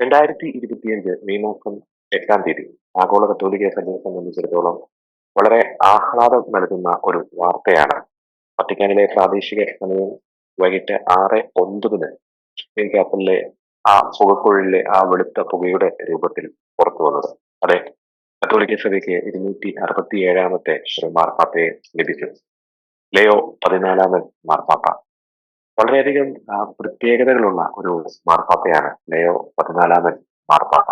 2025 May മാസം 8-ാം തീയതി ആഗോള കത്തോലിക്ക സഭയെ സംബന്ധിച്ചിടത്തോളം വളരെ ആഹ്ലാദം നൽകുന്ന ഒരു വാർത്തയാണ് വത്തിക്കാനിലെ പ്രാദേശിക സമയം വൈകിട്ട് 6:09 സ്പെയിൻ കാപ്പലിലെ ആ പുകക്കുഴലിലെ ആ വെളുത്ത പുകയുടെ രൂപത്തിൽ പുറത്തു വന്നത്. അതെ, കത്തോലിക്ക സഭയ്ക്ക് 267-ാമത്തെ ഒരു മാർപ്പാപ്പയെ ലഭിച്ചു. ലയോ 14 മാർപ്പാപ്പ. വളരെയധികം പ്രത്യേകതകളുള്ള ഒരു മാർപ്പാപ്പയാണ് ലയോ 14 മാർപ്പാപ്പ.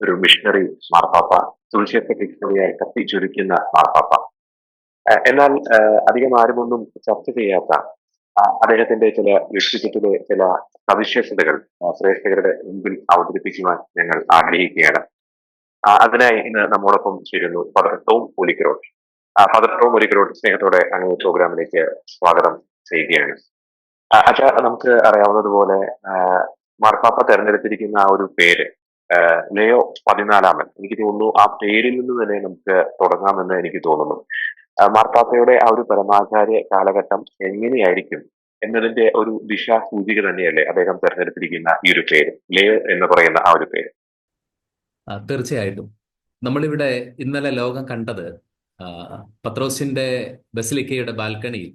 ഒരു മിഷണറി മാർപ്പാപ്പ, സുവിശേഷ ഭിക്ഷുവിയായി കത്തിച്ചൊരുക്കുന്ന മാർപ്പാപ്പ. എന്നാൽ അധികം ആരുമൊന്നും ചർച്ച ചെയ്യാത്ത അദ്ദേഹത്തിന്റെ ചില വ്യക്തിത്വത്തിലെ ചില സവിശേഷതകൾ പ്രേക്ഷകരുടെ മുമ്പിൽ അവതരിപ്പിക്കുവാൻ ഞങ്ങൾ ആഗ്രഹിക്കുകയാണ്. അതിനായി ഇന്ന് നമ്മോടൊപ്പം ചേരുന്നു ഫാദർ ടോം പുലിക്കരോട്. ഫാദർ ടോം പുലിക്കരോട്, സ്നേഹത്തോടെ അങ്ങനെ പ്രോഗ്രാമിലേക്ക് സ്വാഗതം ചെയ്യുകയാണ്. അച്ഛാ, നമുക്ക് അറിയാവുന്നതുപോലെ മാർപ്പാപ്പ തെരഞ്ഞെടുത്തിരിക്കുന്ന ആ ഒരു പേര് ലയോ 14. എനിക്ക് തോന്നുന്നു ആ പേരിൽ നിന്ന് തന്നെ നമുക്ക് തുടങ്ങാമെന്ന് എനിക്ക് തോന്നുന്നു. മാർപ്പാപ്പയുടെ ആ ഒരു പരമാചാര്യ കാലഘട്ടം എങ്ങനെയായിരിക്കും എന്നതിന്റെ ഒരു ദിശാസൂചിക തന്നെയല്ലേ അദ്ദേഹം തെരഞ്ഞെടുത്തിരിക്കുന്ന ഈ ഒരു പേര്, ലയോ എന്ന് പറയുന്ന ആ ഒരു പേര്? തീർച്ചയായിട്ടും. നമ്മളിവിടെ ഇന്നലെ ലോകം കണ്ടത് പത്രോസിന്റെ ബസിലിക്കയുടെ ബാൽക്കണിയിൽ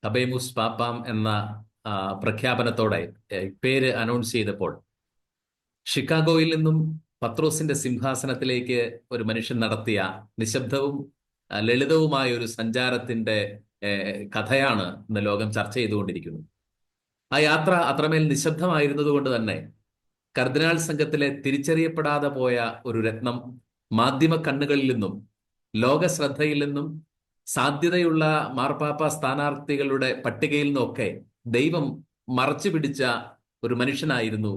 ഹബേമുസ് പാപ്പാം എന്ന പ്രഖ്യാപനത്തോടെ പേര് അനൗൺസ് ചെയ്തപ്പോൾ ഷിക്കാഗോയിൽ നിന്നും പത്രോസിന്റെ സിംഹാസനത്തിലേക്ക് ഒരു മനുഷ്യൻ നടത്തിയ നിശബ്ദവും ലളിതവുമായ ഒരു സഞ്ചാരത്തിന്റെ കഥയാണ് ഇന്ന് ലോകം ചർച്ച ചെയ്തുകൊണ്ടിരിക്കുന്നത്. ആ യാത്ര അത്രമേൽ നിശബ്ദമായിരുന്നത് കൊണ്ട് തന്നെ കർദിനാൾ സംഘത്തിലെ തിരിച്ചറിയപ്പെടാതെ പോയ ഒരു രത്നം മാധ്യമ കണ്ണുകളിൽ നിന്നും ലോക ശ്രദ്ധയിൽ നിന്നും സാധ്യതയുള്ള മാർപ്പാപ്പ സ്ഥാനാർത്ഥികളുടെ പട്ടികയിൽ നിന്നൊക്കെ ദൈവം മറച്ചു പിടിച്ച ഒരു മനുഷ്യനായിരുന്നു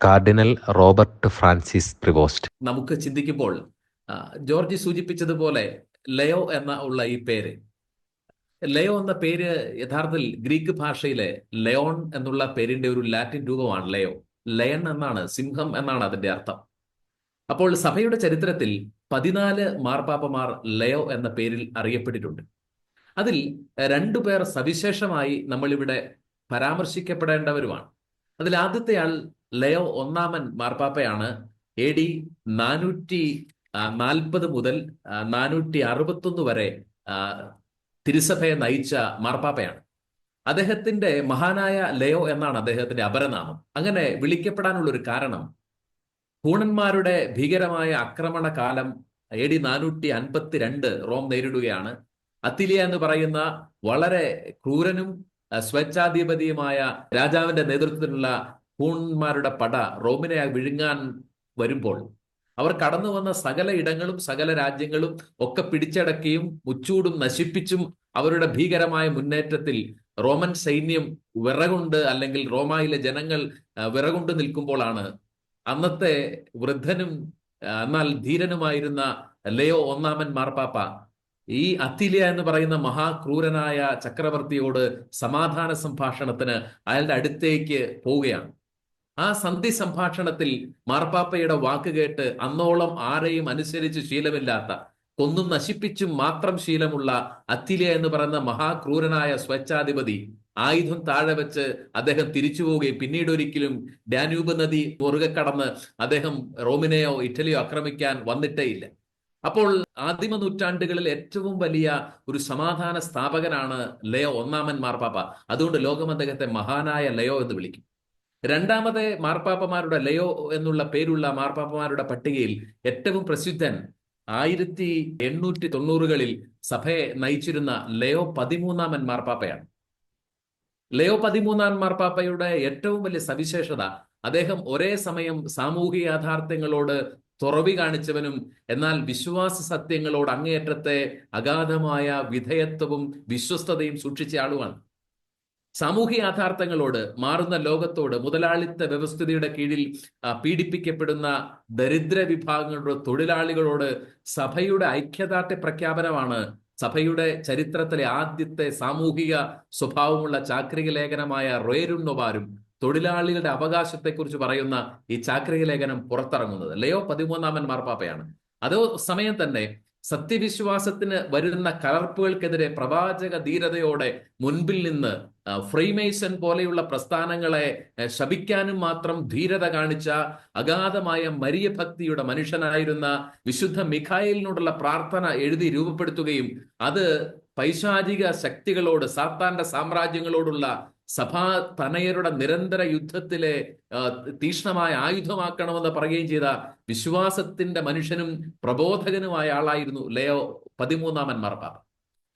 കാർഡിനൽ റോബർട്ട് ഫ്രാൻസിസ് പ്രിവോസ്റ്റ്. നമുക്ക് ചിന്തിക്കുമ്പോൾ ജോർജ് സൂചിപ്പിച്ചതുപോലെ ലയോ ഉള്ള ഈ പേര്, ലയോ എന്ന പേര് യഥാർത്ഥത്തിൽ ഗ്രീക്ക് ഭാഷയിലെ ലയോൺ എന്നുള്ള പേരിന്റെ ഒരു ലാറ്റിൻ രൂപമാണ് ലയോ. ലയൺ എന്നാണ്, സിംഹം എന്നാണ് അതിന്റെ അർത്ഥം. അപ്പോൾ സഭയുടെ ചരിത്രത്തിൽ 14 മാർപ്പാപ്പമാർ ലയോ എന്ന പേരിൽ അറിയപ്പെട്ടിട്ടുണ്ട്. അതിൽ 2 പേർ സവിശേഷമായി നമ്മളിവിടെ പരാമർശിക്കപ്പെടേണ്ടവരുമാണ്. അതിൽ ആദ്യത്തെ ആൾ ലയോ 1 മാർപ്പാപ്പയാണ്. AD 440 മുതൽ 461 വരെ തിരുസഭയെ നയിച്ച മാർപ്പാപ്പയാണ്. അദ്ദേഹത്തിന്റെ മഹാനായ ലയോ എന്നാണ് അദ്ദേഹത്തിന്റെ അപരനാമം. അങ്ങനെ വിളിക്കപ്പെടാനുള്ള ഒരു കാരണം ഹൂണന്മാരുടെ ഭീകരമായ ആക്രമണ കാലം AD 452 റോം നേരിടുകയാണ്. അത്തിലിയ എന്ന് പറയുന്ന വളരെ ക്രൂരനും സ്വേച്ഛാധിപതിയുമായ രാജാവിന്റെ നേതൃത്വത്തിലുള്ള ഹൂണന്മാരുടെ പട റോമിനെ വിഴുങ്ങാൻ വരുമ്പോൾ അവർ കടന്നു വന്ന സകല ഇടങ്ങളും സകല രാജ്യങ്ങളും ഒക്കെ പിടിച്ചടക്കിയും മുച്ചൂടും നശിപ്പിച്ചും അവരുടെ ഭീകരമായ മുന്നേറ്റത്തിൽ റോമൻ സൈന്യം വിറകൊണ്ട്, അല്ലെങ്കിൽ റോമായിലെ ജനങ്ങൾ വിറകൊണ്ട് നിൽക്കുമ്പോഴാണ് അന്നത്തെ വൃദ്ധനും എന്നാൽ ധീരനുമായിരുന്ന ലയോ 1 മാർപ്പാപ്പ ഈ അത്തിലിയ എന്ന് പറയുന്ന മഹാക്രൂരനായ ചക്രവർത്തിയോട് സമാധാന സംഭാഷണത്തിന് അയാളുടെ അടുത്തേക്ക് പോവുകയാണ്. ആ സന്ധി സംഭാഷണത്തിൽ മാർപ്പാപ്പയുടെ വാക്ക് കേട്ട് അന്നോളം ആരെയും അനുസരിച്ച് ശീലമില്ലാത്ത, കൊന്നും നശിപ്പിച്ചും മാത്രം ശീലമുള്ള അത്തിലിയ എന്ന് പറയുന്ന മഹാക്രൂരനായ സ്വേച്ഛാധിപതി ആയുധം താഴെ വെച്ച് അദ്ദേഹം തിരിച്ചു പോവുകയും പിന്നീട് ഒരിക്കലും ഡാന്യൂബ് നദി മുറുകെ കടന്ന് അദ്ദേഹം റോമിനെയോ ഇറ്റലിയോ ആക്രമിക്കാൻ വന്നിട്ടേ ഇല്ല. അപ്പോൾ ആദിമ നൂറ്റാണ്ടുകളിൽ ഏറ്റവും വലിയ ഒരു സമാധാന സ്ഥാപകനാണ് ലയോ 1 മാർപ്പാപ്പ. അതുകൊണ്ട് ലോകം അദ്ദേഹത്തെ മഹാനായ ലയോ എന്ന് വിളിക്കും. 2ാമത്തെ മാർപ്പാപ്പമാരുടെ, ലയോ എന്നുള്ള പേരുള്ള മാർപ്പാപ്പമാരുടെ പട്ടികയിൽ ഏറ്റവും പ്രസിദ്ധൻ 1890കളിൽ സഭയെ നയിച്ചിരുന്ന ലയോ 13 മാർപ്പാപ്പയാണ്. ലയോ 13 മാർപ്പാപ്പയുടെ ഏറ്റവും വലിയ സവിശേഷത, അദ്ദേഹം ഒരേ സമയം സാമൂഹിക യാഥാർത്ഥ്യങ്ങളോട് തുറവി കാണിച്ചവനും എന്നാൽ വിശ്വാസ സത്യങ്ങളോട് അങ്ങേയറ്റത്തെ അഗാധമായ വിധേയത്വവും വിശ്വസ്തതയും സൂക്ഷിച്ച ആളുമാണ്. സാമൂഹ്യ യാഥാർത്ഥ്യങ്ങളോട്, മാറുന്ന ലോകത്തോട്, മുതലാളിത്ത വ്യവസ്ഥിതിയുടെ കീഴിൽ പീഡിപ്പിക്കപ്പെടുന്ന ദരിദ്ര വിഭാഗങ്ങളുടെ തൊഴിലാളികളോട് സഭയുടെ ഐക്യദാർഢ്യ പ്രഖ്യാപനമാണ് സഭയുടെ ചരിത്രത്തിലെ ആദ്യത്തെ സാമൂഹിക സ്വഭാവമുള്ള ചാക്രിക ലേഖനമായ റോയരും നൊവാരും തൊഴിലാളികളുടെ അവകാശത്തെക്കുറിച്ച് പറയുന്ന ഈ ചാക്രിക ലേഖനം പുറത്തിറങ്ങുന്നത് ലയോ 13 മാർപ്പാപ്പയാണ്. അതേ സമയം തന്നെ സത്യവിശ്വാസത്തിന് വരുന്ന കലർപ്പുകൾക്കെതിരെ പ്രവാചക ധീരതയോടെ മുൻപിൽ നിന്ന് ഫ്രീമേസൺ പോലെയുള്ള പ്രസ്ഥാനങ്ങളെ ശപിക്കാനും മാത്രം ധീരത കാണിച്ച അഗാധമായ മരിയ ഭക്തിയുടെ മനുഷ്യനായിരുന്ന വിശുദ്ധ മിഖായേലിനോടുള്ള പ്രാർത്ഥന എഴുതി രൂപപ്പെടുത്തുകയും അത് പൈശാചിക ശക്തികളോട്, സാത്താന്റെ സാമ്രാജ്യങ്ങളോടുള്ള സഭാ തനയരുടെ നിരന്തര യുദ്ധത്തിലെ തീക്ഷ്ണമായ ആയുധമാക്കണമെന്ന് പറയുകയും ചെയ്ത വിശ്വാസത്തിന്റെ മനുഷ്യനും പ്രബോധകനുമായ ആളായിരുന്നു ലയോ 13 മാർപ്പാപ്പ.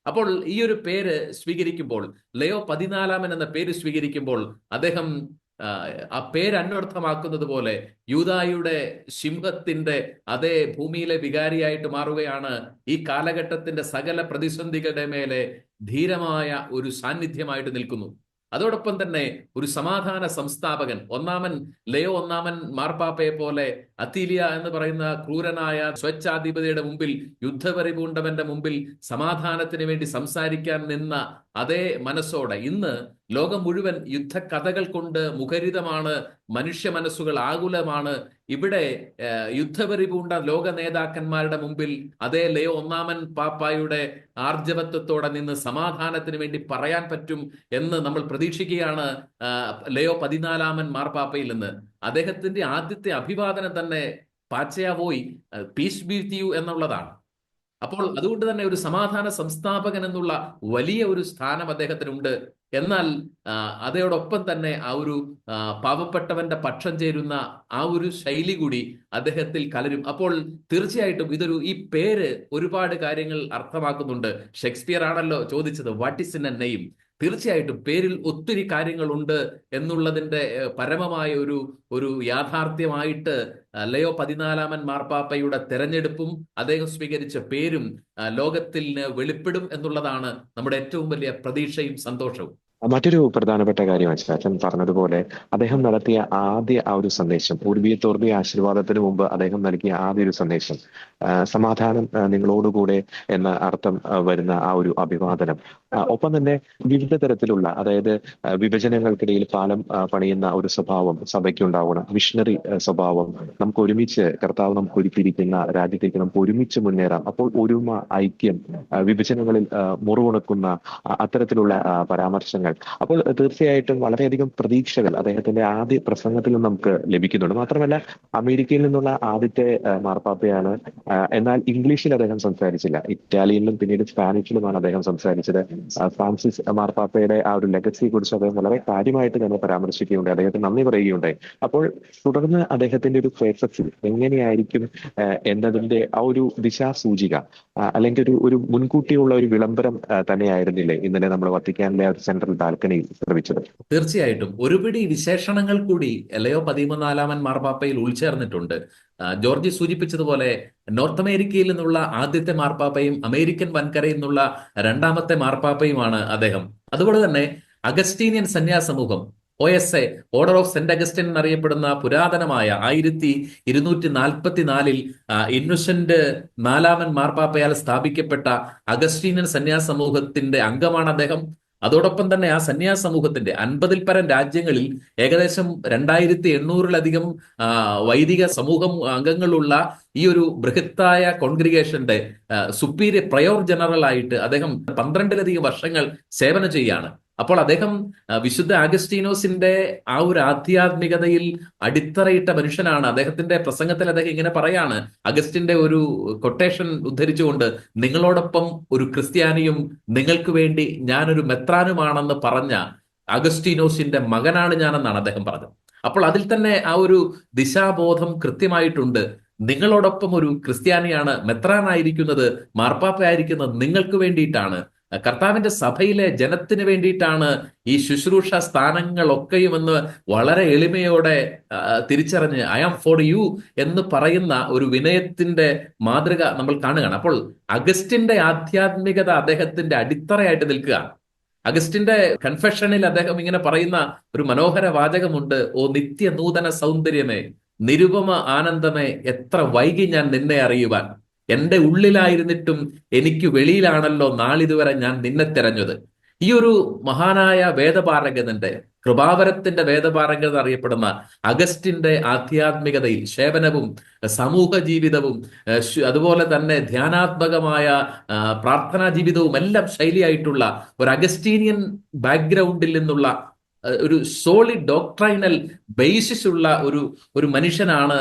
അപ്പോൾ ഈ ഒരു പേര് സ്വീകരിക്കുമ്പോൾ, ലയോ 14 എന്ന പേര് സ്വീകരിക്കുമ്പോൾ, അദ്ദേഹം ആ പേര് അന്വർത്ഥമാക്കുന്നത് പോലെ യൂദായുടെ സിംഹത്തിന്റെ അതേ ഭൂമിയിലെ വികാരിയായിട്ട് മാറുകയാണ്. ഈ കാലഘട്ടത്തിന്റെ സകല പ്രതിസന്ധികളുടെ മേലെ ധീരമായ ഒരു സാന്നിധ്യമായിട്ട് നിൽക്കുന്നു. അതോടൊപ്പം തന്നെ ഒരു സമാധാന സംസ്ഥാപകൻ, ലയോ 1 മാർപ്പാപ്പയെ പോലെ അത്തീലിയ എന്ന് പറയുന്ന ക്രൂരനായ സ്വച്ഛാധിപതിയുടെ മുമ്പിൽ, യുദ്ധപരിപൂണ്ടവന്റെ മുമ്പിൽ സമാധാനത്തിന് വേണ്ടി സംസാരിക്കാൻ നിന്ന അതേ മനസ്സോടെ ഇന്ന് ലോകം മുഴുവൻ യുദ്ധകഥകൾ കൊണ്ട് മുഖരിതമാണ്, മനുഷ്യ മനസ്സുകൾ ആകുലമാണ്. ഇവിടെ യുദ്ധപരിപൂണ്ട ലോക നേതാക്കന്മാരുടെ മുമ്പിൽ അതേ ലയോ 1 പാപ്പായുടെ ആർജവത്വത്തോടെ നിന്ന് സമാധാനത്തിന് വേണ്ടി പറയാൻ പറ്റും എന്ന് നമ്മൾ പ്രതീക്ഷിക്കുകയാണ് ലയോ 14 മാർപ്പാപ്പയിൽ നിന്ന്. അദ്ദേഹത്തിന്റെ ആദ്യത്തെ അഭിവാദനം തന്നെ പാച്ചയ വോയ്, പീസ് ബി വിത്ത് യു എന്നുള്ളതാണ്. അപ്പോൾ അതുകൊണ്ട് തന്നെ ഒരു സമാധാന സംസ്ഥാപകൻ എന്നുള്ള വലിയ ഒരു സ്ഥാനം അദ്ദേഹത്തിനുണ്ട്. എന്നാൽ അതോടൊപ്പം തന്നെ ആ ഒരു പാവപ്പെട്ടവന്റെ പക്ഷം ചേരുന്ന ആ ഒരു ശൈലി കൂടി അദ്ദേഹത്തിൽ കലരും. അപ്പോൾ തീർച്ചയായിട്ടും ഈ പേര് ഒരുപാട് കാര്യങ്ങൾ അർത്ഥമാക്കുന്നുണ്ട്. ഷേക്സ്പിയർ ആണല്ലോ ചോദിച്ചത്, what is in A name? തീർച്ചയായിട്ടും പേരിൽ ഒത്തിരി കാര്യങ്ങളുണ്ട് എന്നുള്ളതിന്റെ പരമമായ ഒരു യാഥാർത്ഥ്യമായിട്ട് ലയോ 14 മാർപ്പാപ്പയുടെ തെരഞ്ഞെടുപ്പും അദ്ദേഹം സ്വീകരിച്ച പേരും ലോകത്തിന് വെളിപ്പെടും എന്നുള്ളതാണ് നമ്മുടെ ഏറ്റവും വലിയ പ്രതീക്ഷയും സന്തോഷവും. മറ്റൊരു പ്രധാനപ്പെട്ട കാര്യം അച്ഛൻ പറഞ്ഞതുപോലെ അദ്ദേഹം നടത്തിയ ആദ്യ ആ ഒരു സന്ദേശം, ഉർബിയ ആശീർവാദത്തിന് മുമ്പ് അദ്ദേഹം നൽകിയ ആദ്യ ഒരു സന്ദേശം, സമാധാനം നിങ്ങളോടുകൂടെ എന്ന അർത്ഥം വരുന്ന ആ ഒരു അഭിവാദനം, ഒപ്പം തന്നെ വിവിധ തരത്തിലുള്ള, അതായത് വിഭജനങ്ങൾക്കിടയിൽ പാലം പണിയുന്ന ഒരു സ്വഭാവം സഭയ്ക്കുണ്ടാവണം, മിഷണറി സ്വഭാവം, നമുക്ക് ഒരുമിച്ച് കർത്താവ് നമുക്ക് ഒരുക്കിയിരിക്കുന്ന രാജ്യത്തേക്ക് നമുക്ക് ഒരുമിച്ച് മുന്നേറാം. അപ്പോൾ ഒരുമ, ഐക്യം, വിഭജനങ്ങളിൽ മുറിവുണക്കുന്ന അത്തരത്തിലുള്ള പരാമർശങ്ങൾ. അപ്പോൾ തീർച്ചയായിട്ടും വളരെയധികം പ്രതീക്ഷകൾ അദ്ദേഹത്തിന്റെ ആദ്യ പ്രസംഗത്തിൽ നിന്ന് നമുക്ക് ലഭിക്കുന്നുണ്ട്. മാത്രമല്ല അമേരിക്കയിൽ നിന്നുള്ള ആദ്യത്തെ മാർപ്പാപ്പയാണ്. എന്നാൽ ഇംഗ്ലീഷിൽ അദ്ദേഹം സംസാരിച്ചില്ല, ഇറ്റാലിയനിലും പിന്നീട് സ്പാനിഷിലുമാണ് അദ്ദേഹം സംസാരിച്ചത്. ഫ്രാൻസിസ് മാർപ്പാപ്പയുടെ ആ ഒരു ലെഗസിയെ കുറിച്ച് അദ്ദേഹം വളരെ കാര്യമായിട്ട് തന്നെ പരാമർശിക്കുകയുണ്ടായി, അദ്ദേഹത്തിന് നന്ദി പറയുകയുണ്ടായി. അപ്പോൾ തുടർന്ന് അദ്ദേഹത്തിന്റെ ഒരു ഫേസസിൽ എങ്ങനെയായിരിക്കും എന്നതിന്റെ ആ ഒരു ദിശാസൂചിക, അല്ലെങ്കിൽ ഒരു മുൻകൂട്ടിയുള്ള ഒരു വിളംബരം തന്നെയായിരുന്നില്ലേ ഇന്നലെ നമ്മൾ വത്തിക്കാനിലെ ഒരു സെൻട്രൽ ബാൽക്കണിയിൽ ശ്രമിച്ചത്? തീർച്ചയായിട്ടും ഒരുപിടി വിശേഷണങ്ങൾ കൂടി ലയോ 14 മാർപ്പാപ്പയിൽ ഉൾച്ചേർന്നിട്ടുണ്ട്. ജോർജി സൂചിപ്പിച്ചതുപോലെ നോർത്ത് അമേരിക്കയിൽ നിന്നുള്ള ആദ്യത്തെ മാർപ്പാപ്പയും അമേരിക്കൻ വൻകരയിൽ നിന്നുള്ള 2ാമത്തെ മാർപ്പാപ്പയുമാണ് അദ്ദേഹം. അതുപോലെ തന്നെ അഗസ്റ്റീനിയൻ സന്യാസമൂഹം, OSA, order of Saint Augustine എന്നറിയപ്പെടുന്ന പുരാതനമായ 1244 ഇന്നസെന്റ് 4 മാർപ്പാപ്പയാൽ സ്ഥാപിക്കപ്പെട്ട അഗസ്റ്റീനിയൻ സന്യാസ സമൂഹത്തിന്റെ അംഗമാണ് അദ്ദേഹം. അതോടൊപ്പം തന്നെ ആ സന്യാസ സമൂഹത്തിന്റെ 50-ൽ പരം രാജ്യങ്ങളിൽ ഏകദേശം 2800-ലധികം വൈദിക സമൂഹം അംഗങ്ങളുള്ള ഈ ഒരു ബൃഹത്തായ കോൺഗ്രിഗേഷന്റെ സുപ്പീരിയർ പ്രയോർ ജനറൽ ആയിട്ട് അദ്ദേഹം 12-ലധികം വർഷങ്ങൾ സേവനം ചെയ്യുകയാണ്. അപ്പോൾ അദ്ദേഹം വിശുദ്ധ അഗസ്റ്റീനോസിന്റെ ആ ഒരു ആധ്യാത്മികതയിൽ അടിത്തറയിട്ട മനുഷ്യനാണ്. അദ്ദേഹത്തിന്റെ പ്രസംഗത്തിൽ അദ്ദേഹം ഇങ്ങനെ പറയാണ്, അഗസ്റ്റിന്റെ ഒരു കൊട്ടേഷൻ ഉദ്ധരിച്ചുകൊണ്ട്, നിങ്ങളോടൊപ്പം ഒരു ക്രിസ്ത്യാനിയും നിങ്ങൾക്ക് വേണ്ടി ഞാനൊരു മെത്രാനുമാണെന്ന് പറഞ്ഞ അഗസ്റ്റീനോസിന്റെ മകനാണ് ഞാനെന്നാണ് അദ്ദേഹം പറഞ്ഞത്. അപ്പോൾ അതിൽ തന്നെ ആ ഒരു ദിശാബോധം കൃത്യമായിട്ടുണ്ട്. നിങ്ങളോടൊപ്പം ഒരു ക്രിസ്ത്യാനിയാണ്, മെത്രാനായിരിക്കുന്നത്, മാർപ്പാപ്പയായിരിക്കുന്നത് നിങ്ങൾക്ക് വേണ്ടിയിട്ടാണ്, കർത്താവിന്റെ സഭയിലെ ജനത്തിന് വേണ്ടിയിട്ടാണ് ഈ ശുശ്രൂഷ സ്ഥാനങ്ങളൊക്കെയുമെന്ന് വളരെ എളിമയോടെ തിരിച്ചറിഞ്ഞ് ഐ ആം ഫോർ യു എന്ന് പറയുന്ന ഒരു വിനയത്തിന്റെ മാതൃക നമ്മൾ കാണുകയാണ്. അപ്പോൾ അഗസ്റ്റിന്റെ ആധ്യാത്മികത അദ്ദേഹത്തിന്റെ അടിത്തറയായിട്ട് നിൽക്കുകയാണ്. അഗസ്റ്റിന്റെ കൺഫെഷനിൽ അദ്ദേഹം ഇങ്ങനെ പറയുന്ന ഒരു മനോഹര വാചകമുണ്ട്, ഓ നിത്യ നൂതന സൗന്ദര്യമേ, നിരുപമ ആനന്ദമേ, എത്ര വൈകി ഞാൻ നിന്നെ അറിയുവാൻ, എന്റെ ഉള്ളിലായിരുന്നിട്ടും എനിക്ക് വെളിയിലാണല്ലോ നാളിതുവരെ ഞാൻ നിന്നെ തെരഞ്ഞത്. ഈ ഒരു മഹാനായ വേദപാരകന്റെ കൃപാവരത്തിന്റെ വേദപാരംഗത അറിയപ്പെടുന്ന അഗസ്റ്റിന്റെ ആധ്യാത്മികതയിൽ സേവനവും സമൂഹ ജീവിതവും അതുപോലെ തന്നെ ധ്യാനാത്മകമായ പ്രാർത്ഥനാ ജീവിതവും എല്ലാം ശൈലിയായിട്ടുള്ള ഒരു അഗസ്റ്റീനിയൻ ബാക്ക്ഗ്രൗണ്ടിൽ നിന്നുള്ള ഒരു സോളിഡ് ഡോക്ട്രൈനൽ ബേസിസ് ഉള്ള ഒരു മനുഷ്യനാണ്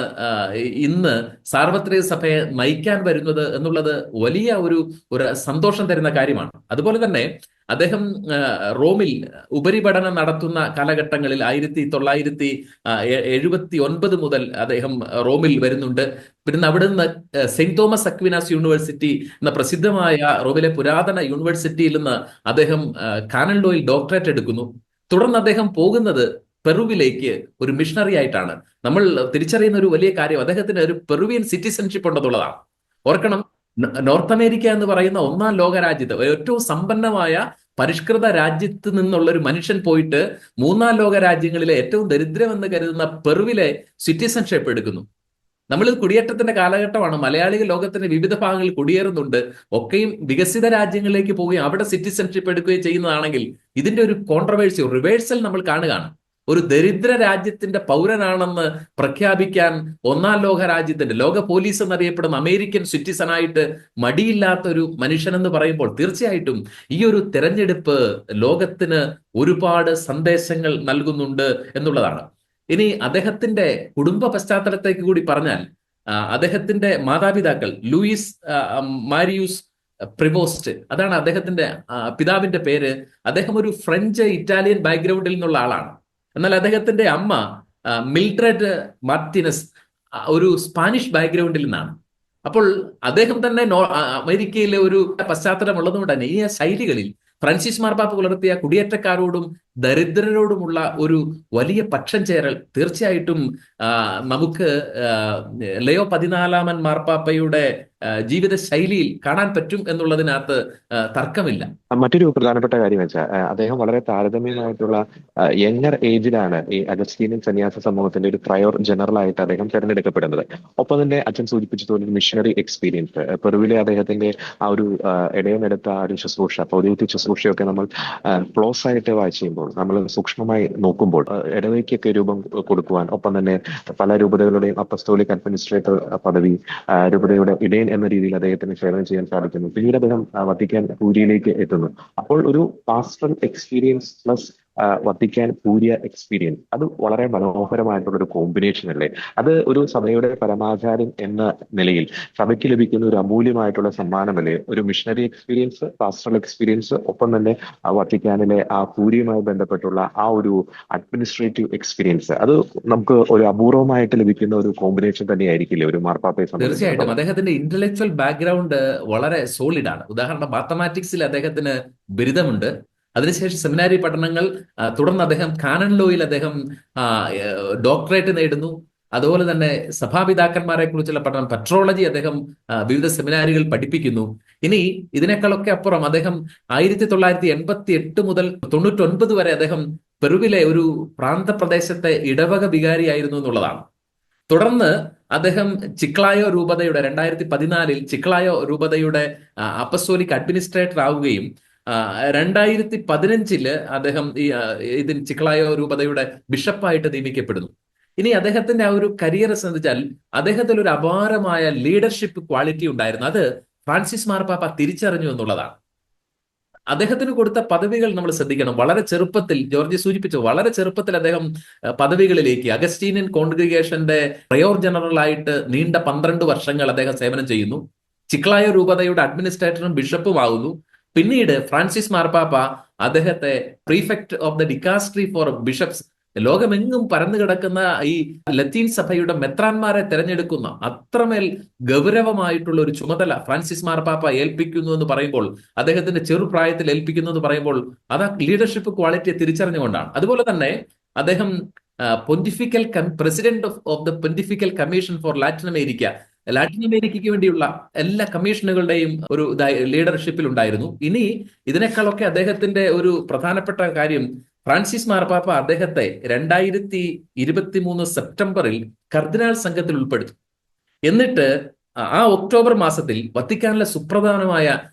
ഇന്ന് സാർവത്രിക സഭയെ നയിക്കാൻ വരുന്നത് എന്നുള്ളത് വലിയ ഒരു സന്തോഷം തരുന്ന കാര്യമാണ്. അതുപോലെ തന്നെ അദ്ദേഹം റോമിൽ ഉപരിപഠനം നടത്തുന്ന കാലഘട്ടങ്ങളിൽ 1979 മുതൽ അദ്ദേഹം റോമിൽ വരുന്നുണ്ട്. പിന്നെ അവിടെ നിന്ന് സെന്റ് തോമസ് അക്വിനാസ് യൂണിവേഴ്സിറ്റി എന്ന പ്രസിദ്ധമായ റോമിലെ പുരാതന യൂണിവേഴ്സിറ്റിയിൽ നിന്ന് അദ്ദേഹം കാനൺ ലോയിൽ ഡോക്ടറേറ്റ് എടുക്കുന്നു. തുടർന്ന് അദ്ദേഹം പോകുന്നത് പെറുവിലേക്ക് ഒരു മിഷണറി ആയിട്ടാണ്. നമ്മൾ തിരിച്ചറിയുന്ന ഒരു വലിയ കാര്യം അദ്ദേഹത്തിന് ഒരു പെറുവിയൻ സിറ്റിസൺഷിപ്പ് ഉണ്ടെന്നുള്ളതാണ്. ഓർക്കണം, നോർത്ത് അമേരിക്ക എന്ന് പറയുന്ന ഒന്നാം ലോക രാജ്യത്ത് ഏറ്റവും സമ്പന്നമായ പരിഷ്കൃത രാജ്യത്ത് നിന്നുള്ള ഒരു മനുഷ്യൻ പോയിട്ട് മൂന്നാം ലോക രാജ്യങ്ങളിലെ ഏറ്റവും ദരിദ്രമെന്ന് കരുതുന്ന പെറുവിലെ സിറ്റിസൺഷിപ്പ് എടുക്കുന്നു. നമ്മൾ കുടിയേറ്റത്തിന്റെ കാലഘട്ടമാണ്. മലയാളികൾ ലോകത്തിന്റെ വിവിധ ഭാഗങ്ങളിൽ കുടിയേറുന്നുണ്ട്. ഒക്കെയും വികസിത രാജ്യങ്ങളിലേക്ക് പോവുകയും അവിടെ സിറ്റിസൺഷിപ്പ് എടുക്കുകയും ചെയ്യുന്നതാണെങ്കിൽ ഇതിന്റെ ഒരു കോൺട്രവേഴ്സി, റിവേഴ്സൽ നമ്മൾ കാണുകയാണ്. ഒരു ദരിദ്ര രാജ്യത്തിന്റെ പൗരനാണെന്ന് പ്രഖ്യാപിക്കാൻ ഒന്നാം ലോക രാജ്യത്തിന്റെ ലോക പോലീസ് എന്നറിയപ്പെടുന്ന അമേരിക്കൻ സിറ്റിസണായിട്ട് മടിയില്ലാത്ത ഒരു മനുഷ്യനെന്ന് പറയുമ്പോൾ തീർച്ചയായിട്ടും ഈ ഒരു തെരഞ്ഞെടുപ്പ് ലോകത്തിന് ഒരുപാട് സന്ദേശങ്ങൾ നൽകുന്നുണ്ട് എന്നുള്ളതാണ്. ഇനി അദ്ദേഹത്തിന്റെ കുടുംബ പശ്ചാത്തലത്തേക്ക് കൂടി പറഞ്ഞാൽ, അദ്ദേഹത്തിന്റെ മാതാപിതാക്കൾ ലൂയിസ് മാരിയൂസ് പ്രിവോസ്റ്റ്, അതാണ് അദ്ദേഹത്തിന്റെ പിതാവിന്റെ പേര്. അദ്ദേഹം ഒരു ഫ്രഞ്ച് ഇറ്റാലിയൻ ബാക്ക്ഗ്രൗണ്ടിൽ നിന്നുള്ള ആളാണ്. എന്നാൽ അദ്ദേഹത്തിന്റെ അമ്മ മിൽഡ്രഡ് മാർട്ടിനസ് ഒരു സ്പാനിഷ് ബാക്ക്ഗ്രൗണ്ടിൽ നിന്നാണ്. അപ്പോൾ അദ്ദേഹം തന്നെ അമേരിക്കയിലെ ഒരു പശ്ചാത്തലം ഉള്ളതുകൊണ്ട് തന്നെ ഈ ശൈലികളിൽ ഫ്രാൻസിസ് മാർപ്പാപ്പ പുലർത്തിയ കുടിയേറ്റക്കാരോടും ദരിദ്രരോടുമുള്ള ഒരു വലിയ പക്ഷം ചേരൽ തീർച്ചയായിട്ടും നമുക്ക് ലയോ 14 മാർപ്പാപ്പയുടെ ജീവിത ശൈലിയിൽ കാണാൻ പറ്റും എന്നുള്ളതിനകത്ത് തർക്കമില്ല. മറ്റൊരു പ്രധാനപ്പെട്ട കാര്യം വെച്ചാൽ അദ്ദേഹം വളരെ താരതമ്യമായിട്ടുള്ള യങ്ങർ ഏജിലാണ് ഈ അഗസ്റ്റീനിയൻ സന്യാസ സമൂഹത്തിന്റെ ഒരു പ്രയോർ ജനറൽ ആയിട്ട് അദ്ദേഹം തെരഞ്ഞെടുക്കപ്പെടുന്നത്. ഒപ്പം തന്നെ അച്ഛൻ സൂചിപ്പിച്ചതുപോലെ മിഷണറി എക്സ്പീരിയൻസ്, പെറുവിലെ അദ്ദേഹത്തിന്റെ ആ ഒരു ഇടയമെടുത്ത ആ ഒരു ശുശ്രൂഷ, പൗരോഹിത്യ ശുശ്രൂഷയൊക്കെ നമ്മൾ ക്ലോസ് ആയിട്ട് വായിച്ച് ചെയ്യുമ്പോൾ, നമ്മൾ സൂക്ഷ്മമായി നോക്കുമ്പോൾ ഇടവയ്ക്കൊക്കെ രൂപം കൊടുക്കുവാൻ, ഒപ്പം തന്നെ പല രൂപതകളുടെയും അപ്പസ്തോലിക് അഡ്മിനിസ്ട്രേറ്റർ പദവി, രൂപതയുടെ ഇടയൻ എന്ന രീതിയിൽ അദ്ദേഹത്തിന് സേവനം ചെയ്യാൻ സാധിക്കുന്നു. പിന്നീട് അദ്ദേഹം വത്തിക്കാൻ കൂരിയിലേക്ക് എത്തുന്നു. അപ്പോൾ ഒരു pastoral experience plus Vatican curia experience, അത് വളരെ മനോഹരമായിട്ടുള്ള ഒരു കോമ്പിനേഷൻ അല്ലേ? അത് ഒരു സഭയുടെ പരമാചാര്യൻ എന്ന നിലയിൽ സഭയ്ക്ക് ലഭിക്കുന്ന ഒരു അമൂല്യമായിട്ടുള്ള സമ്മാനമല്ലേ? ഒരു മിഷണറി എക്സ്പീരിയൻസ്, പാസ്റ്ററൽ എക്സ്പീരിയൻസ്, ഒപ്പം തന്നെ വത്തിക്കാനിലെ ആ കൂരിയുമായി ബന്ധപ്പെട്ടുള്ള ആ ഒരു അഡ്മിനിസ്ട്രേറ്റീവ് എക്സ്പീരിയൻസ്, അത് നമുക്ക് ഒരു അപൂർവമായിട്ട് ലഭിക്കുന്ന ഒരു കോമ്പിനേഷൻ തന്നെയായിരിക്കില്ലേ ഒരു മാർപ്പാപ്പയെ സംബന്ധിച്ച്? തീർച്ചയായിട്ടും അദ്ദേഹത്തിന്റെ ഇന്റലക്ച്വൽ ബാക്ക്ഗ്രൗണ്ട് വളരെ സോളിഡ് ആണ്. ഉദാഹരണം, മാത്തമാറ്റിക്സിൽ അദ്ദേഹത്തിന് ബിരുദമുണ്ട്. അതിനുശേഷം സെമിനാരി പഠനങ്ങൾ, തുടർന്ന് അദ്ദേഹം കാനൺ ലോയിൽ അദ്ദേഹം ഡോക്ടറേറ്റ് നേടുന്നു. അതുപോലെ തന്നെ സഭാപിതാക്കന്മാരെ കുറിച്ചുള്ള പഠനം, പെട്രോളജി അദ്ദേഹം വിവിധ സെമിനാരികൾ പഠിപ്പിക്കുന്നു. ഇനി ഇതിനേക്കാളൊക്കെ അപ്പുറം അദ്ദേഹം 1988 മുതൽ 99 വരെ അദ്ദേഹം പെറുവിലെ ഒരു പ്രാന്തപ്രദേശത്തെ ഇടവക വികാരിയായിരുന്നു എന്നുള്ളതാണ്. തുടർന്ന് അദ്ദേഹം ചിക്ലായോ രൂപതയുടെ 2014 ചിക്ലായോ രൂപതയുടെ അപ്പസ്തോലിക് അഡ്മിനിസ്ട്രേറ്റർ ആവുകയും 2015 അദ്ദേഹം ഇതിൽ ചിക്ലായോ രൂപതയുടെ ബിഷപ്പായിട്ട് നിയമിക്കപ്പെടുന്നു. ഇനി അദ്ദേഹത്തിന്റെ ആ ഒരു കരിയർ ശ്രദ്ധിച്ചാൽ അദ്ദേഹത്തിൽ ഒരു അപാരമായ ലീഡർഷിപ്പ് ക്വാളിറ്റി ഉണ്ടായിരുന്നു. അത് ഫ്രാൻസിസ് മാർപ്പാപ്പ തിരിച്ചറിഞ്ഞു എന്നുള്ളതാണ്. അദ്ദേഹത്തിന് കൊടുത്ത പദവികൾ നമ്മൾ ശ്രദ്ധിക്കണം. വളരെ ചെറുപ്പത്തിൽ, ജോർജ് സൂചിപ്പിച്ചു, വളരെ ചെറുപ്പത്തിൽ അദ്ദേഹം പദവികളിലേക്ക്, അഗസ്റ്റീനിയൻ കോൺഗ്രിഗേഷന്റെ പ്രയോർ ജനറൽ ആയിട്ട് നീണ്ട 12 വർഷങ്ങൾ അദ്ദേഹം സേവനം ചെയ്യുന്നു. ചിക്ലായോ രൂപതയുടെ അഡ്മിനിസ്ട്രേറ്ററും ബിഷപ്പും ആകുന്നു. പിന്നീട് ഫ്രാൻസിസ് മാർപ്പാപ്പ അദ്ദേഹത്തെ prefect of the dicastery four bishops, ലോകമെങ്ങും പരന്നു കിടക്കുന്ന ഈ ലത്തീൻ സഭയുടെ മെത്രാന്മാരെ തെരഞ്ഞെടുക്കുന്ന അത്രമേൽ ഗൗരവമായിട്ടുള്ള ഒരു ചുമതല ഫ്രാൻസിസ് മാർപ്പാപ്പ ഏൽപ്പിക്കുന്നു എന്ന് പറയുമ്പോൾ, അദ്ദേഹത്തിന്റെ ചെറുപ്രായത്തിൽ ഏൽപ്പിക്കുന്നു എന്ന് പറയുമ്പോൾ, അത് ആ ലീഡർഷിപ്പ് ക്വാളിറ്റിയെ തിരിച്ചറിഞ്ഞുകൊണ്ടാണ്. അതുപോലെ തന്നെ അദ്ദേഹം pontifical president of the pontifical commission for Latin അമേരിക്കയ്ക്ക് വേണ്ടിയുള്ള എല്ലാ കമ്മീഷനുകളുടെയും ഒരു ലീഡർഷിപ്പിൽ ഉണ്ടായിരുന്നു. ഇനി ഇതിനേക്കാളൊക്കെ അദ്ദേഹത്തിന്റെ ഒരു പ്രധാനപ്പെട്ട കാര്യം, ഫ്രാൻസിസ് മാർപ്പാപ്പ അദ്ദേഹത്തെ 2023 സെപ്റ്റംബറിൽ കർദിനാൾ സംഘത്തിൽ ഉൾപ്പെടുത്തി. എന്നിട്ട് ആ ഒക്ടോബർ മാസത്തിൽ വത്തിക്കാനിലെ സുപ്രധാനമായ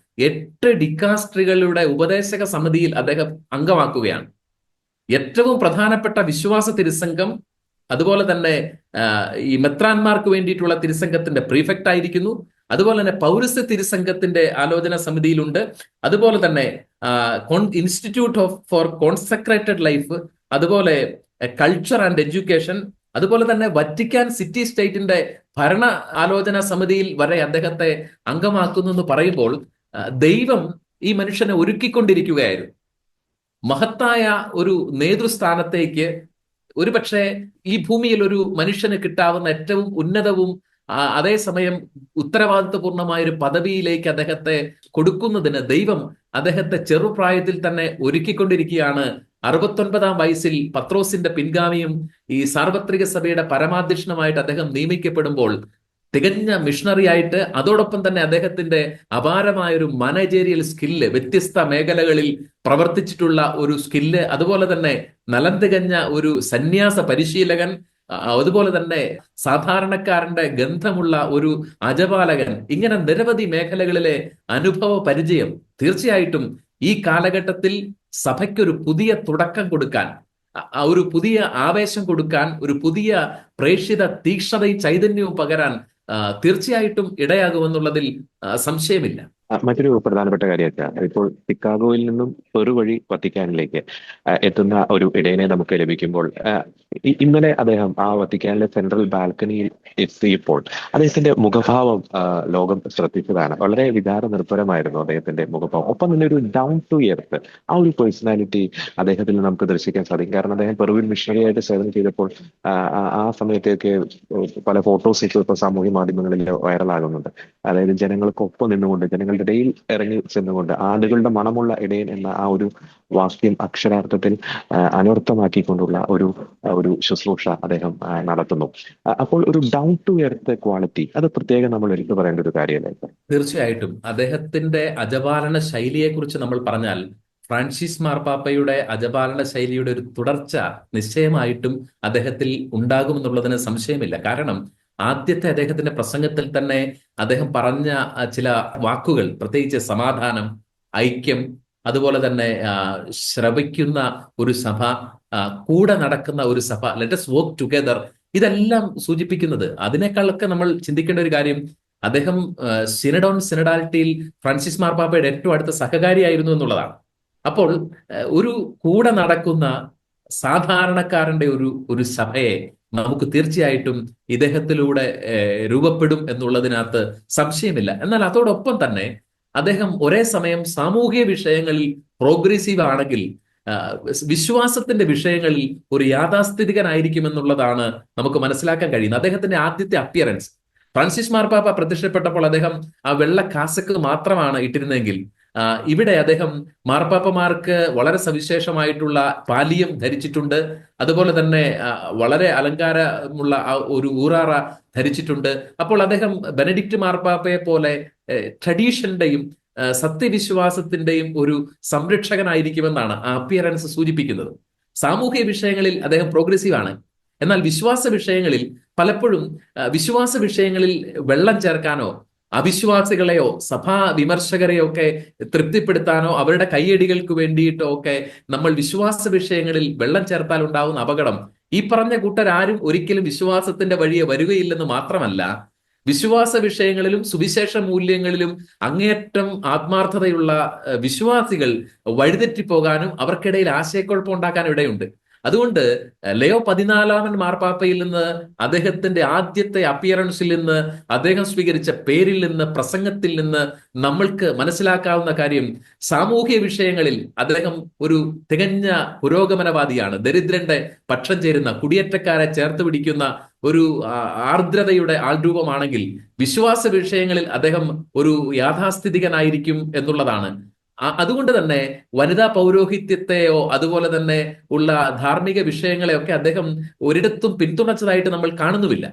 8 ഡിക്കാസ്ട്രികളുടെ ഉപദേശക സമിതിയിൽ അദ്ദേഹം അംഗമാക്കുകയാണ്. ഏറ്റവും പ്രധാനപ്പെട്ട വിശ്വാസ തിരുസംഘം, അതുപോലെ തന്നെ ഈ മെത്രാന്മാർക്ക് വേണ്ടിയിട്ടുള്ള തിരുസംഘത്തിന്റെ പ്രീഫെക്റ്റ് ആയിരിക്കുന്നു. അതുപോലെ തന്നെ പൗരസ്ത്യ തിരുസംഘത്തിന്റെ ആലോചന സമിതിയിലുണ്ട്. അതുപോലെ തന്നെ ഇൻസ്റ്റിറ്റ്യൂട്ട് ഫോർ കോൺസെക്രേറ്റഡ് ലൈഫ്, അതുപോലെ കൾച്ചർ ആൻഡ് എഡ്യൂക്കേഷൻ, അതുപോലെ തന്നെ വറ്റിക്കാൻ സിറ്റി സ്റ്റേറ്റിന്റെ ഭരണ ആലോചന സമിതിയിൽ വരെ അദ്ദേഹത്തെ അംഗമാക്കുന്നു എന്ന് പറയുമ്പോൾ ദൈവം ഈ മനുഷ്യനെ ഒരുക്കിക്കൊണ്ടിരിക്കുകയായിരുന്നു മഹത്തായ ഒരു നേതൃസ്ഥാനത്തേക്ക്. ഒരുപക്ഷെ ഈ ഭൂമിയിൽ ഒരു മനുഷ്യന് കിട്ടാവുന്ന ഏറ്റവും ഉന്നതവും അതേസമയം ഉത്തരവാദിത്വപൂർണമായ ഒരു പദവിയിലേക്ക് അദ്ദേഹത്തെ കൊടുക്കുന്നതിന് ദൈവം അദ്ദേഹത്തെ ചെറുപ്രായത്തിൽ തന്നെ ഒരുക്കിക്കൊണ്ടിരിക്കുകയാണ്. 69-ാം വയസ്സിൽ പത്രോസിന്റെ പിൻഗാമിയും ഈ സാർവത്രിക സഭയുടെ പരമാധ്യക്ഷനുമായിട്ട് അദ്ദേഹം നിയമിക്കപ്പെടുമ്പോൾ തികഞ്ഞ മിഷണറി ആയിട്ട്, അതോടൊപ്പം തന്നെ അദ്ദേഹത്തിന്റെ അപാരമായ ഒരു മാനേജേരിയൽ സ്കില്ല്, വ്യത്യസ്ത മേഖലകളിൽ പ്രവർത്തിച്ചിട്ടുള്ള ഒരു സ്കില്ല്, അതുപോലെ തന്നെ നലം തികഞ്ഞ ഒരു സന്യാസ പരിശീലകൻ, അതുപോലെ തന്നെ സാധാരണക്കാരന്റെ ഗന്ധമുള്ള ഒരു അജപാലകൻ, ഇങ്ങനെ നിരവധി മേഖലകളിലെ അനുഭവ പരിചയം തീർച്ചയായിട്ടും ഈ കാലഘട്ടത്തിൽ സഭയ്ക്കൊരു പുതിയ തുടക്കം കൊടുക്കാൻ, ഒരു പുതിയ ആവേശം കൊടുക്കാൻ, ഒരു പുതിയ പ്രേക്ഷിത തീക്ഷ്ണതയും ചൈതന്യവും പകരാൻ തീർച്ചയായിട്ടും ഇടയാകുമെന്നുള്ളതിൽ സംശയമില്ല. മറ്റൊരു പ്രധാനപ്പെട്ട കാര്യം, ഇപ്പോൾ ചിക്കാഗോയിൽ നിന്നും പെറു വഴി വത്തിക്കാനിലേക്ക് എത്തുന്ന ഒരു ഇടയനെ നമുക്ക് ലഭിക്കുമ്പോൾ, ഇന്നലെ അദ്ദേഹം ആ വത്തിക്കാനിലെ സെൻട്രൽ ബാൽക്കണിയിൽ എത്തിയപ്പോൾ അദ്ദേഹത്തിന്റെ മുഖഭാവം ലോകം ശ്രദ്ധിച്ചതാണ്. വളരെ വികാര നിർഭരമായിരുന്നു അദ്ദേഹത്തിന്റെ മുഖഭാവം. ഒപ്പം തന്നെ ഒരു ഡൗൺ ടു എർത്ത് ആ ഒരു പേഴ്സണാലിറ്റി അദ്ദേഹത്തിൽ നമുക്ക് ദർശിക്കാൻ സാധിക്കും. കാരണം അദ്ദേഹം പെറുവിൽ മിഷണറി ആയിട്ട് സേവനം ചെയ്തപ്പോൾ ആ സമയത്തൊക്കെ പല ഫോട്ടോസ് ഇപ്പോൾ സാമൂഹ്യ മാധ്യമങ്ങളിൽ വൈറലാകുന്നുണ്ട്. അതായത് ജനങ്ങൾക്കൊപ്പം നിന്നുകൊണ്ട്, ജനങ്ങളുടെ ഇടയിൽ ഇറങ്ങി ചെന്നുകൊണ്ട്, ആടുകളുടെ മണമുള്ള ഇടയൻ എന്ന ആ ഒരു വാക്യം അക്ഷരാർത്ഥത്തിൽ അനർത്ഥമാക്കിക്കൊണ്ടുള്ള ഒരു ശുശ്രൂഷ അദ്ദേഹം നടത്തുന്നു. അപ്പോൾ ഒരു ഡൗൺ ടു എർത്ത് ക്വാളിറ്റി, അത് പ്രത്യേകം നമ്മൾ എടുത്തു പറയേണ്ട ഒരു കാര്യമല്ലേ? തീർച്ചയായിട്ടും അദ്ദേഹത്തിന്റെ അജപാലന ശൈലിയെക്കുറിച്ച് നമ്മൾ പറഞ്ഞാൽ, ഫ്രാൻസിസ് മാർപ്പാപ്പയുടെ അജപാലന ശൈലിയുടെ ഒരു തുടർച്ച നിശ്ചയമായിട്ടും അദ്ദേഹത്തിൽ ഉണ്ടാകുമെന്നുള്ളതിന് സംശയമില്ല. കാരണം ആദ്യത്തെ അദ്ദേഹത്തിന്റെ പ്രസംഗത്തിൽ തന്നെ അദ്ദേഹം പറഞ്ഞ ചില വാക്കുകൾ, പ്രത്യേകിച്ച് സമാധാനം, ഐക്യം, അതുപോലെ തന്നെ ശ്രവിക്കുന്ന ഒരു സഭ, കൂടെ നടക്കുന്ന ഒരു സഭ, ലെറ്റ് us work together, ഇതെല്ലാം സൂചിപ്പിക്കുന്നത്, അതിനേക്കാളൊക്കെ നമ്മൾ ചിന്തിക്കേണ്ട ഒരു കാര്യം, അദ്ദേഹം സിനഡാലിറ്റിയിൽ ഫ്രാൻസിസ് മാർപ്പാപ്പയുടെ ഏറ്റവും അടുത്ത സഹകാരിയായിരുന്നു എന്നുള്ളതാണ്. അപ്പോൾ ഒരു കൂടെ നടക്കുന്ന സാധാരണക്കാരന്റെ ഒരു സഭയെ നമുക്ക് തീർച്ചയായിട്ടും ഇദ്ദേഹത്തിലൂടെ രൂപപ്പെടും എന്നുള്ളതിനകത്ത് സംശയമില്ല. എന്നാൽ അതോടൊപ്പം തന്നെ അദ്ദേഹം ഒരേ സമയം സാമൂഹിക വിഷയങ്ങളിൽ പ്രോഗ്രസീവ് ആണെങ്കിൽ വിശ്വാസത്തിന്റെ വിഷയങ്ങളിൽ ഒരു യാഥാസ്ഥിതികനായിരിക്കും എന്നുള്ളതാണ് നമുക്ക് മനസ്സിലാക്കാൻ കഴിയുന്നത്. അദ്ദേഹത്തിന്റെ ആദ്യത്തെ അപ്പിയറൻസ്, ഫ്രാൻസിസ് മാർപ്പാപ്പ പ്രത്യക്ഷപ്പെട്ടപ്പോൾ അദ്ദേഹം ആ വെള്ള കാസക്ക് മാത്രമാണ് ഇട്ടിരുന്നെങ്കിൽ ഇവിടെ അദ്ദേഹം മാർപ്പാപ്പമാർക്ക് വളരെ സവിശേഷമായിട്ടുള്ള പാലിയം ധരിച്ചിട്ടുണ്ട്. അതുപോലെ തന്നെ വളരെ അലങ്കാരമുള്ള ഒരു ഊറാറ ധരിച്ചിട്ടുണ്ട്. അപ്പോൾ അദ്ദേഹം ബെനഡിക്റ്റ് മാർപ്പാപ്പയെ പോലെ ട്രഡീഷന്റെയും സത്യവിശ്വാസത്തിന്റെയും ഒരു സംരക്ഷകനായിരിക്കുമെന്നാണ് ആ അപ്പിയറൻസ് സൂചിപ്പിക്കുന്നത്. സാമൂഹിക വിഷയങ്ങളിൽ അദ്ദേഹം പ്രോഗ്രസീവ് ആണ്. എന്നാൽ വിശ്വാസ വിഷയങ്ങളിൽ പലപ്പോഴും വിശ്വാസ വിഷയങ്ങളിൽ വെള്ളം ചേർക്കാനോ അവിശ്വാസികളെയോ സഭാ വിമർശകരെയോ ഒക്കെ തൃപ്തിപ്പെടുത്താനോ അവരുടെ കയ്യടികൾക്ക് വേണ്ടിയിട്ടോ ഒക്കെ നമ്മൾ വിശ്വാസ വിഷയങ്ങളിൽ വെള്ളം ചേർത്താൽ ഉണ്ടാവുന്ന അപകടം, ഈ പറഞ്ഞ കൂട്ടരാരും ഒരിക്കലും വിശ്വാസത്തിന്റെ വഴിയെ വരികയില്ലെന്ന് മാത്രമല്ല, വിശ്വാസ വിഷയങ്ങളിലും സുവിശേഷ മൂല്യങ്ങളിലും അങ്ങേയറ്റം ആത്മാർത്ഥതയുള്ള വിശ്വാസികൾ വഴിതെറ്റിപ്പോകാനും അവർക്കിടയിൽ ആശയക്കുഴപ്പം ഉണ്ടാക്കാനും ഇടയുണ്ട്. അതുകൊണ്ട് ലയോ 14 മാർപ്പാപ്പയിൽ നിന്ന്, അദ്ദേഹത്തിന്റെ ആദ്യത്തെ അപ്പിയറൻസിൽ നിന്ന്, അദ്ദേഹം സ്വീകരിച്ച പേരിൽ നിന്ന്, പ്രസംഗത്തിൽ നിന്ന് നമ്മൾക്ക് മനസ്സിലാക്കാവുന്ന കാര്യം, സാമൂഹ്യ വിഷയങ്ങളിൽ അദ്ദേഹം ഒരു തികഞ്ഞ പുരോഗമനവാദിയാണ്. ദരിദ്രന്റെ പക്ഷം ചേരുന്ന, കുടിയേറ്റക്കാരെ ചേർത്ത് പിടിക്കുന്ന ഒരു ആർദ്രതയുടെ ആൾരൂപമാണെങ്കിൽ, വിശ്വാസ വിഷയങ്ങളിൽ അദ്ദേഹം ഒരു യാഥാസ്ഥിതികനായിരിക്കും എന്നുള്ളതാണ്. അതുകൊണ്ട് തന്നെ വനിതാ പൗരോഹിത്യത്തെയോ അതുപോലെ തന്നെ ഉള്ള ധാർമ്മിക വിഷയങ്ങളെയൊക്കെ അദ്ദേഹം ഒരിടത്തും പിന്തുണച്ചതായിട്ട് നമ്മൾ കാണുന്നുമില്ല.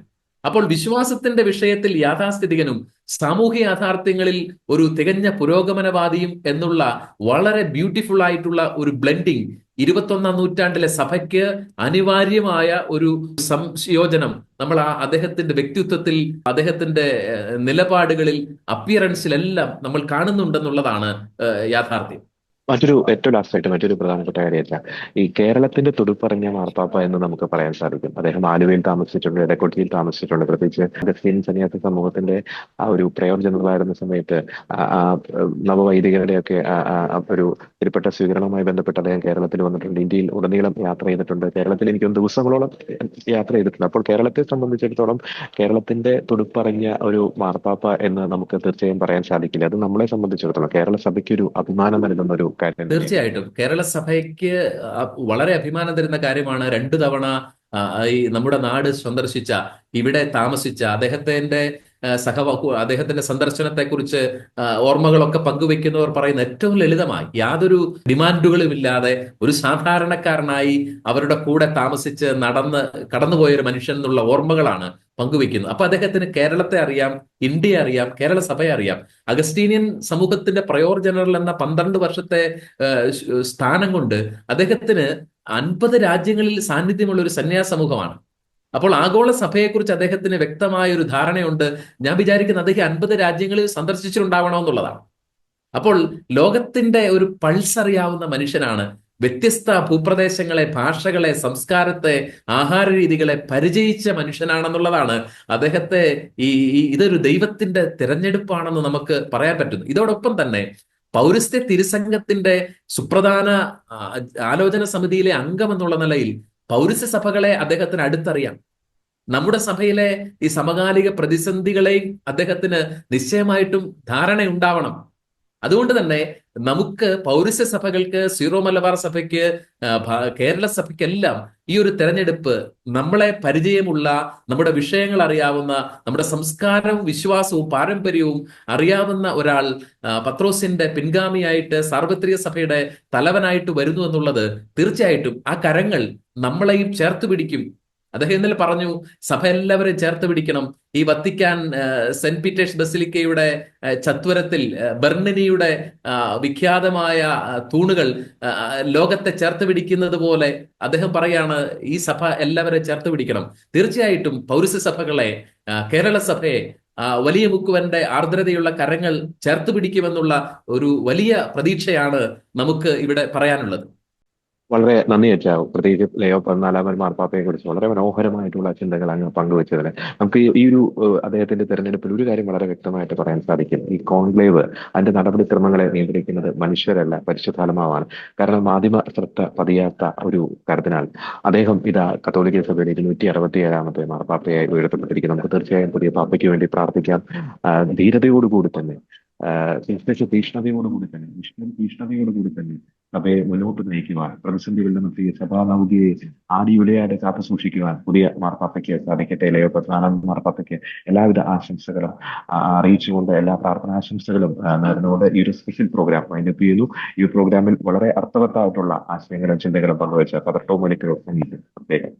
അപ്പോൾ വിശ്വാസത്തിന്റെ വിഷയത്തിൽ യാഥാസ്ഥിതികനും സാമൂഹ്യ യാഥാർത്ഥ്യങ്ങളിൽ ഒരു തികഞ്ഞ പുരോഗമനവാദിയും എന്നുള്ള വളരെ ബ്യൂട്ടിഫുൾ ആയിട്ടുള്ള ഒരു ബ്ലെൻഡിങ് 21-ാം നൂറ്റാണ്ടിലെ സഭയ്ക്ക് അനിവാര്യമായ ഒരു സംയോജനം നമ്മൾ അദ്ദേഹത്തിന്റെ വ്യക്തിത്വത്തിൽ, അദ്ദേഹത്തിന്റെ നിലപാടുകളിൽ, അപ്പിയറൻസിലെല്ലാം നമ്മൾ കാണുന്നുണ്ടെന്നുള്ളതാണ് യാഥാർത്ഥ്യം. ഏറ്റവും ലാസ്റ്റായിട്ട് മറ്റൊരു പ്രധാനപ്പെട്ട കാര്യമല്ല, ഈ കേരളത്തിന്റെ തുടുപ്പറിഞ്ഞ മാർപ്പാപ്പ എന്ന് നമുക്ക് പറയാൻ സാധിക്കും. അദ്ദേഹം ആലുവയിൽ താമസിച്ചിട്ടുണ്ട്, എടക്കൊച്ചിയിൽ താമസിച്ചിട്ടുണ്ട്. പ്രത്യേകിച്ച് അഗസ്തീൻ സന്യാസ സമൂഹത്തിന്റെ ആ ഒരു പ്രയോർ ജനറലായിരുന്ന സമയത്ത് നവവൈദികരുടെയൊക്കെ ഒരു തിരുപ്പറ്റ സ്വീകരണവുമായി ബന്ധപ്പെട്ട് അദ്ദേഹം കേരളത്തിൽ വന്നിട്ടുണ്ട്. ഇന്ത്യയിൽ ഉടനീളം യാത്ര ചെയ്തിട്ടുണ്ട്. കേരളത്തിൽ എനിക്കൊന്ന് ദിവസങ്ങളോളം യാത്ര ചെയ്തിട്ടുണ്ട്. അപ്പോൾ കേരളത്തെ സംബന്ധിച്ചിടത്തോളം കേരളത്തിന്റെ തുടുപ്പറിഞ്ഞ ഒരു മാർപ്പാപ്പ എന്ന് നമുക്ക് തീർച്ചയായും പറയാൻ സാധിക്കില്ല. അത് നമ്മളെ സംബന്ധിച്ചിടത്തോളം കേരള സഭയ്ക്ക് ഒരു അഭിമാനം നൽകുന്ന ഒരു കാര്യം തന്നെയാണ്. തീർച്ചയായിട്ടും കേരള സഭയ്ക്ക് വളരെ അഭിമാനം തരുന്ന കാര്യമാണ് 2 തവണ ആ, ഈ നമ്മുടെ നാട് സന്ദർശിച്ച, ഇവിടെ താമസിച്ച അദ്ദേഹത്തിന്റെ അദ്ദേഹത്തിന്റെ സന്ദർശനത്തെക്കുറിച്ച് ഓർമ്മകളൊക്കെ പങ്കുവെക്കുന്നവർ പറയുന്ന ഏറ്റവും ലളിതമായി യാതൊരു ഡിമാൻഡുകളും ഇല്ലാതെ ഒരു സാധാരണക്കാരനായി അവരുടെ കൂടെ താമസിച്ച് കടന്നുപോയ ഒരു മനുഷ്യൻ എന്നുള്ള ഓർമ്മകളാണ് പങ്കുവെക്കുന്നത്. അപ്പൊ അദ്ദേഹത്തിന് കേരളത്തെ അറിയാം, ഇന്ത്യയെ അറിയാം, കേരള സഭയെ അറിയാം. അഗസ്റ്റീനിയൻ സമൂഹത്തിന്റെ പ്രയോർ ജനറൽ എന്ന 12 വർഷത്തെ സ്ഥാനം കൊണ്ട് അദ്ദേഹത്തിന് 50 രാജ്യങ്ങളിൽ സാന്നിധ്യമുള്ള ഒരു സന്യാസ സമൂഹമാണ്. അപ്പോൾ ആഗോള സഭയെക്കുറിച്ച് അദ്ദേഹത്തിന് വ്യക്തമായ ഒരു ധാരണയുണ്ട്. ഞാൻ വിചാരിക്കുന്നത് അദ്ദേഹം 50 രാജ്യങ്ങളിൽ സന്ദർശിച്ചിട്ടുണ്ടാവണമെന്നുള്ളതാണ്. അപ്പോൾ ലോകത്തിന്റെ ഒരു പൾസ് അറിയാവുന്ന മനുഷ്യനാണ്. വ്യത്യസ്ത ഭൂപ്രദേശങ്ങളെ, ഭാഷകളെ, സംസ്കാരത്തെ, ആഹാര രീതികളെ പരിചയിച്ച മനുഷ്യനാണെന്നുള്ളതാണ് അദ്ദേഹത്തെ ഇതൊരു ദൈവത്തിന്റെ തിരഞ്ഞെടുപ്പാണെന്ന് നമുക്ക് പറയാൻ പറ്റുന്നു. ഇതോടൊപ്പം തന്നെ പൗരസ്ത്യ തിരുസംഘത്തിന്റെ സുപ്രധാന ആലോചന സമിതിയിലെ അംഗം എന്നുള്ള നിലയിൽ പൗരസ്ത്യ സഭകളെ അദ്ദേഹത്തിന് അടുത്തറിയാം. നമ്മുടെ സഭയിലെ ഈ സമകാലിക പ്രതിസന്ധികളെയും അദ്ദേഹത്തിന് നിശ്ചയമായിട്ടും ധാരണയുണ്ടാവണം. അതുകൊണ്ട് തന്നെ നമുക്ക് പൗരസ്ത്യ സഭകൾക്ക്, സീറോ മലബാർ സഭയ്ക്ക്, കേരള സഭയ്ക്കെല്ലാം ഈ ഒരു തെരഞ്ഞെടുപ്പ് നമ്മളെ പരിചയമുള്ള, നമ്മുടെ വിഷയങ്ങൾ അറിയാവുന്ന, നമ്മുടെ സംസ്കാരവും വിശ്വാസവും പാരമ്പര്യവും അറിയാവുന്ന ഒരാൾ പത്രോസിന്റെ പിൻഗാമിയായിട്ട് സാർവത്രിക സഭയുടെ തലവനായിട്ട് വരുന്നു എന്നുള്ളത് തീർച്ചയായിട്ടും ആ കരങ്ങൾ നമ്മളെയും ചേർത്ത് പിടിക്കും. അദ്ദേഹം ഇന്നലെ പറഞ്ഞു, സഭ എല്ലാവരെയും ചേർത്ത് പിടിക്കണം. ഈ വത്തിക്കാൻ സെന്റ് പീറ്റേഴ്സ് ബസിലിക്കയുടെ ചത്വരത്തിൽ ബെർണിനിയുടെ വിഖ്യാതമായ തൂണുകൾ ലോകത്തെ ചേർത്ത് പിടിക്കുന്നത് പോലെ അദ്ദേഹം പറയാണ് ഈ സഭ എല്ലാവരെയും ചേർത്ത് പിടിക്കണം. തീർച്ചയായിട്ടും പൗരസ്ത്യ സഭകളെ, കേരള സഭയെ വലിയ മുക്കുവന്റെ ആർദ്രതയുള്ള കരങ്ങൾ ചേർത്ത് പിടിക്കുമെന്നുള്ള ഒരു വലിയ പ്രതീക്ഷയാണ് നമുക്ക് ഇവിടെ പറയാനുള്ളത്. വളരെ നന്ദി അച്ചാവ്. പ്രത്യേകിച്ച് ലയോ 14 മാർപ്പാപ്പയെ കുറിച്ച് വളരെ മനോഹരമായിട്ടുള്ള ചിന്തകൾ അങ്ങ് പങ്കുവച്ചതിന്. നമുക്ക് ഈ ഒരു അദ്ദേഹത്തിന്റെ തെരഞ്ഞെടുപ്പിൽ ഒരു കാര്യം വളരെ വ്യക്തമായിട്ട് പറയാൻ സാധിക്കും. ഈ കോൺക്ലേവ് അതിന്റെ നടപടിക്രമങ്ങളെ നിയന്ത്രിക്കുന്നത് മനുഷ്യരല്ല, പരിശുദ്ധാത്മാവാണ്. കാരണം മാധ്യമ ശ്രദ്ധ പതിയാത്ത ഒരു കർദിനാൾ അദ്ദേഹം ഇതാ കത്തോലിക്ക സഭയുടെ 267 മാർപ്പാപ്പയായി ഉയർത്തപ്പെട്ടിരിക്കുന്നു. നമുക്ക് തീർച്ചയായും പുതിയ പാപ്പയ്ക്ക് വേണ്ടി പ്രാർത്ഥിക്കാം. ധീരതയോടുകൂടി തന്നെ, തീഷ്ണതയോടുകൂടി തന്നെ സഭയെ മുന്നോട്ട് നയിക്കുവാൻ, പ്രതിസന്ധികളുടെ മധ്യേ സഭാനൗകിയെ ആടിയുലയാതെ കാത്തു സൂക്ഷിക്കുവാൻ പുതിയ മാർപ്പാപ്പയ്ക്ക് സാധിക്കട്ടെ. ലയോ 14 മാർപ്പാപ്പയ്ക്ക് എല്ലാവിധ ആശംസകളും അറിയിച്ചുകൊണ്ട്, എല്ലാ പ്രാർത്ഥനാശംസകളും നേർന്നുകൊണ്ട് ഈ ഒരു സ്പെഷ്യൽ പ്രോഗ്രാം വൈൻഡപ്പ് ചെയ്യുന്നു. ഈ പ്രോഗ്രാമിൽ വളരെ അർത്ഥവത്തായിട്ടുള്ള ആശയങ്ങളും ചിന്തകളും പങ്കുവച്ച ഫാദർ ടോം മുനിക്കൽ പ്രത്യേകം